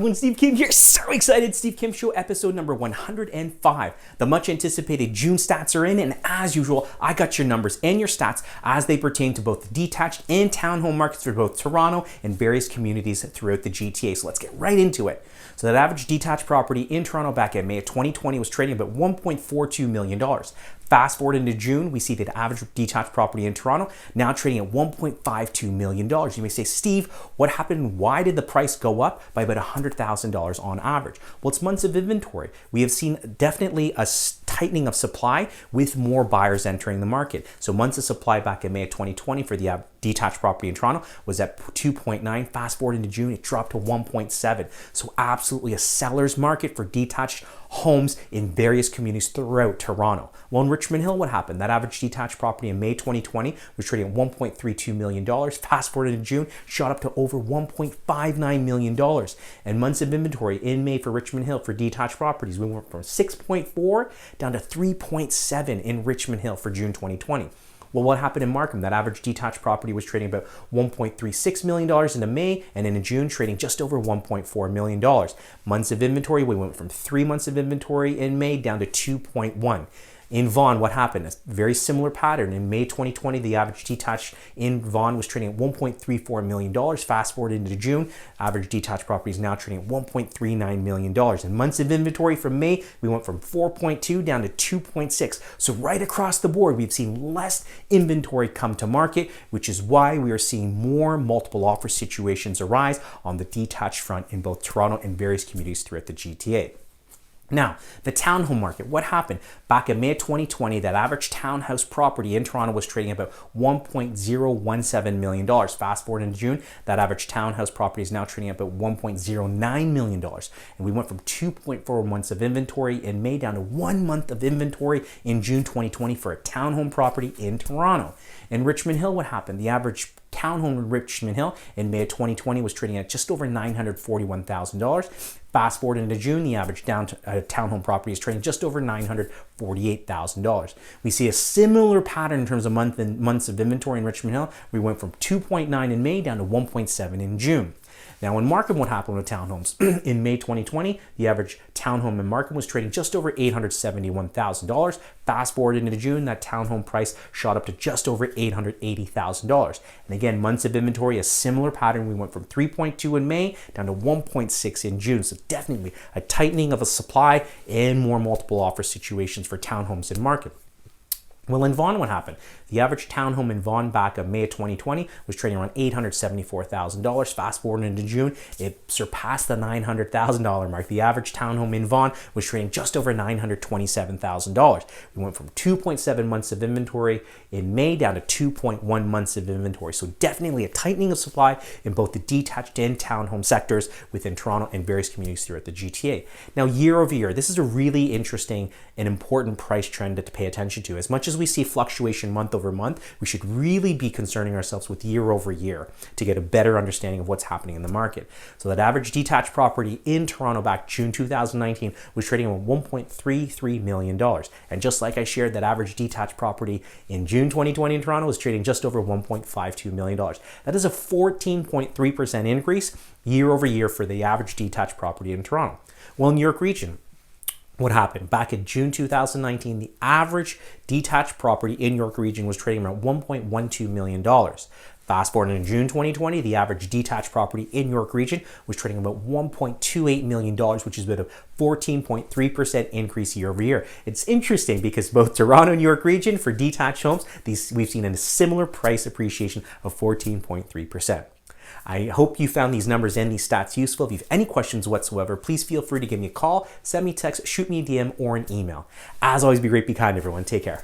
everyone, Steve Kim here. So excited. Steve Kim Show episode number 105. The much anticipated June stats are in, and as usual, I got your numbers and your stats as they pertain to both the detached and townhome markets for both Toronto and various communities throughout the GTA. So let's get right into it. So that average detached property in Toronto back in May of 2020 was trading about $1.42 million. Fast forward into June, we see that average detached property in Toronto now trading at $1.52 million. You may say, Steve, what happened? Why did the price go up by about $100,000 on average? Well, it's months of inventory. We have seen definitely a tightening of supply with more buyers entering the market. So months of supply back in May of 2020 for the detached property in Toronto was at 2.9. Fast forward into June, it dropped to 1.7. So absolutely a seller's market for detached homes in various communities throughout Toronto. Well, in Richmond Hill, what happened? That average detached property in May 2020 was trading at $1.32 million. Fast forward into June, shot up to over $1.59 million. And months of inventory in May for Richmond Hill for detached properties, we went from 6.4 down to 3.7 in Richmond Hill for June 2020. Well, what happened in Markham? That average detached property was trading about $1.36 million into May, and in June trading just over $1.4 million. Months of inventory, we went from 3 months of inventory in May down to 2.1. In Vaughan, what happened? A very similar pattern. In May 2020, the average detached in Vaughan was trading at $1.34 million. Fast forward into June, average detached property is now trading at $1.39 million. In months of inventory from May, we went from 4.2 down to 2.6. So right across the board, we've seen less inventory come to market, which is why we are seeing more multiple offer situations arise on the detached front in both Toronto and various communities throughout the GTA. Now, the townhome market, what happened? Back in May of 2020, that average townhouse property in Toronto was trading about $1.017 million. Fast forward in June, that average townhouse property is now trading at about $1.09 million. And we went from 2.4 months of inventory in May down to 1 month of inventory in June 2020 for a townhome property in Toronto. In Richmond Hill, what happened? The average townhome in Richmond Hill in May of 2020 was trading at just over $941,000. Fast forward into June, the average townhome property is trading just over $948,000. We see a similar pattern in terms of months of inventory in Richmond Hill. We went from 2.9 in May down to 1.7 in June. Now in Markham, what happened with townhomes? In May 2020, the average townhome in Markham was trading just over $871,000. Fast forward into June, that townhome price shot up to just over $880,000. And again, months of inventory, a similar pattern. We went from 3.2 in May down to 1.6 in June. So definitely a tightening of a supply and more multiple offer situations for townhomes in market. Well, in Vaughan, what happened? The average townhome in Vaughan back of May of 2020 was trading around $874,000. Fast forward into June, it surpassed the $900,000 mark. The average townhome in Vaughan was trading just over $927,000. We went from 2.7 months of inventory in May down to 2.1 months of inventory. So definitely a tightening of supply in both the detached and townhome sectors within Toronto and various communities throughout the GTA. Now, year over year, this is a really interesting and important price trend to pay attention to. As much as we see fluctuation month over month, we should really be concerning ourselves with year over year to get a better understanding of what's happening in the market. So that average detached property in Toronto back June 2019 was trading at $1.33 million. And just like I shared, that average detached property in June 2020 in Toronto was trading just over $1.52 million. That is a 14.3% increase year over year for the average detached property in Toronto. Well, in York Region, what happened? Back in June 2019, the average detached property in York Region was trading around $1.12 million. Fast forward in June 2020, the average detached property in York Region was trading about $1.28 million, which is about a 14.3% increase year over year. It's interesting because both Toronto and York Region for detached homes, we've seen a similar price appreciation of 14.3%. I hope you found these numbers and these stats useful. If you have any questions whatsoever, please feel free to give me a call, send me a text, shoot me a DM, or an email. As always, be great, be kind, everyone. Take care.